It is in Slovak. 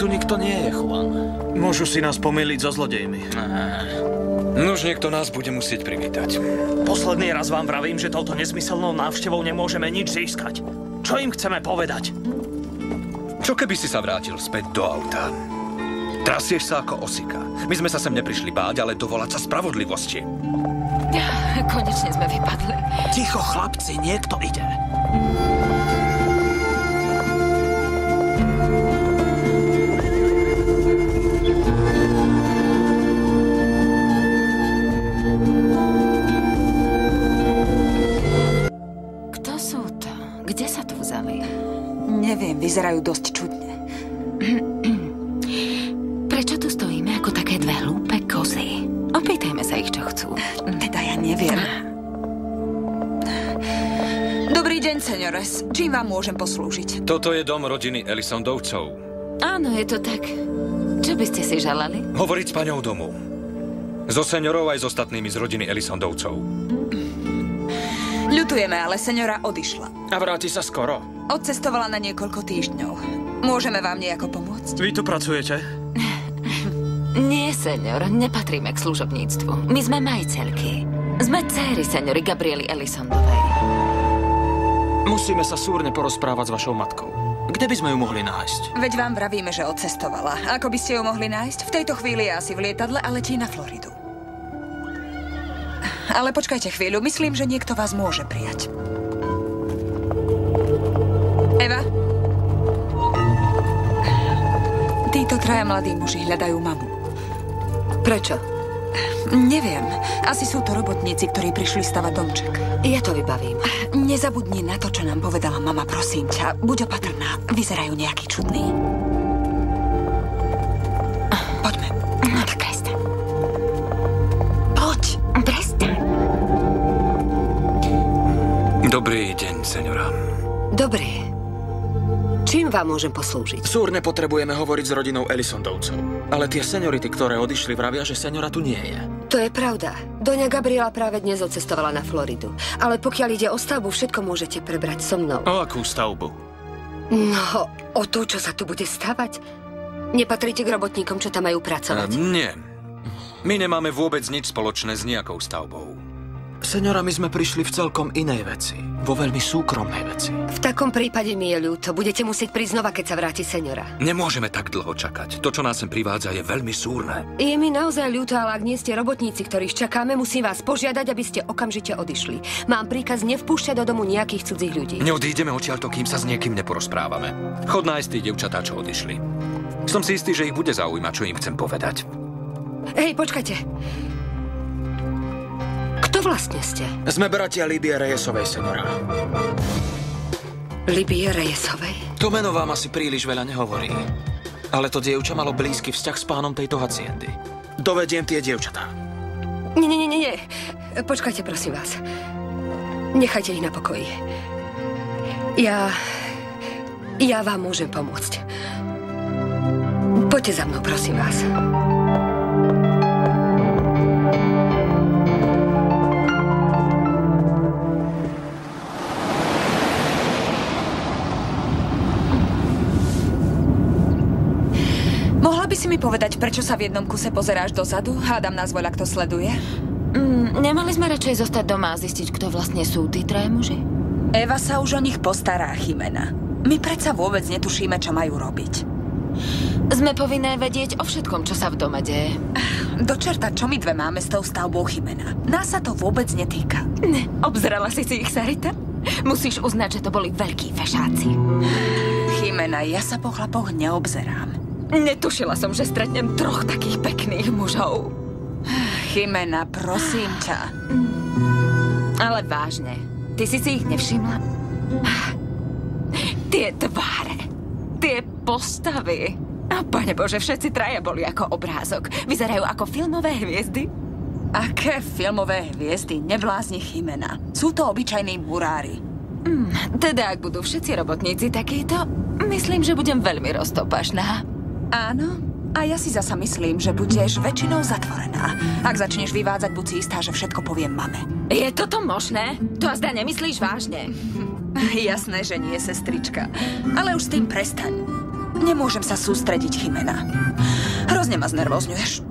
tu nikto nie je, Juan. Môžu si nás pomýliť so zlodejmi. Nož niekto nás bude musieť privítať. Posledný raz vám vravím, že touto nesmyselnou návštevou nemôžeme nič získať. Čo im chceme povedať? Čo keby si sa vrátil späť do auta? Trasieš sa ako osika. My sme sa sem neprišli báť, ale dovolať sa spravodlivosti. Konečne sme vypadli. Ticho, chlapci, niekto ide. Kto sú to? Kde sa tu vzali? Neviem, vyzerajú dosť čudne. Prečo tu stojíme ako také dve hlúpe kozy? Opýtajme sa ich, čo chcú. Teda ja neviem. Dobrý deň, señores. Čím vám môžem poslúžiť? Toto je dom rodiny Elisondovcov. Áno, je to tak. Čo by ste si želali? Hovoriť s paňou domu. So seňorou aj s ostatnými z rodiny Elisondovcov. Ľutujeme, ale seňora odišla. A vráti sa skoro. Odcestovala na niekoľko týždňov. Môžeme vám nejako pomôcť? Vy tu pracujete? Nie, señor, nepatríme k služobníctvu. My sme majiteľky. Sme dcéry seňory Gabriely Elisondovej. Musíme sa súrne porozprávať s vašou matkou. Kde by sme ju mohli nájsť? Veď vám vravíme, že odcestovala. Ako by ste ju mohli nájsť? V tejto chvíli je asi v lietadle a letí na Floridu. Ale počkajte chvíľu, myslím, že niekto vás môže prijať. Eva? Títo traja mladí muži hľadajú mamu. Prečo? Neviem. Asi sú to robotníci, ktorí prišli stavať domček. Ja to vybavím. Nezabudni na to, čo nám povedala mama, prosím ťa. Buď opatrná. Vyzerajú nejaký čudný. Poďme. No tak prestaň. Poď. Prestaň. Dobrý deň, seňora. Dobrý. Čím vám môžem poslúžiť? Súrne potrebujeme hovoriť s rodinou Elisondovcov. Ale tie seniority, ktoré odišli, vravia, že seniora tu nie je. To je pravda. Doňa Gabriela práve dnes odcestovala na Floridu. Ale pokiaľ ide o stavbu, všetko môžete prebrať so mnou. O akú stavbu? No, o to, čo sa tu bude stavať. Nepatríte k robotníkom, čo tam majú pracovať? Nie. My nemáme vôbec nič spoločné s nejakou stavbou. Seniora, my sme prišli v celkom inej veci. Vo veľmi súkromnej veci. V takom prípade mi je ľúto. Budete musieť prísť znova, keď sa vráti seniora. Nemôžeme tak dlho čakať. To, čo nás sem privádza, je veľmi súrne. Je mi naozaj ľúto, ale ak nie ste robotníci, ktorých čakáme, musím vás požiadať, aby ste okamžite odišli. Mám príkaz nevpúšťať do domu nejakých cudzích ľudí. Neodídeme odtiaľto, kým sa s niekým neporozprávame. Chod nájsť tí dievčatá, čo odišli. Som si istý, že ich bude zaujímať, čo im chcem povedať. Hej, počkajte. Kto vlastne ste? Sme bratia Libie Reyesovej, seniora. Libie Reyesovej? To meno vám asi príliš veľa nehovorí. Ale to dievča malo blízky vzťah s pánom tejto haciendy. Dovediem tie dievčatá. Nie. Počkajte, prosím vás. Nechajte ich na pokoji. Ja vám môžem pomôcť. Poďte za mnou, prosím vás. Mohla by si mi povedať, prečo sa v jednom kuse pozeráš dozadu? Hádam nás voľa, kto sleduje. Nemali sme radšej zostať doma a zistiť, kto vlastne sú tí traja muži? Eva sa už o nich postará, Jimena. My predsa vôbec netušíme, čo majú robiť. Sme povinné vedieť o všetkom, čo sa v dome deje. Do čerta, čo my dve máme s tou stavbou, Jimena? Nás sa to vôbec netýka. Obzerala si ich, Sarita? Musíš uznať, že to boli veľkí fešáci. Jimena, ja sa po chlapoch neobzerám. Netušila som, že stretnem troch takých pekných mužov. Jimena, prosím ťa. Ale vážne, ty si ich nevšimla? Tie tváre, tie postavy. A Pane Bože, všetci traja boli ako obrázok. Vyzerajú ako filmové hviezdy. Aké filmové hviezdy? Neblázni, Jimena. Sú to obyčajní murári. Teda, ak budú všetci robotníci takíto, myslím, že budem veľmi roztopašná. Áno, a ja si zasa myslím, že budeš väčšinou zatvorená. Ak začneš vyvádzať, buď si istá, že všetko poviem mame. Je toto možné? To azda nemyslíš vážne? Jasné, že nie, sestrička. Ale už s tým prestaň. Nemôžem sa sústrediť, Chimena. Hrozne ma znervozňuješ.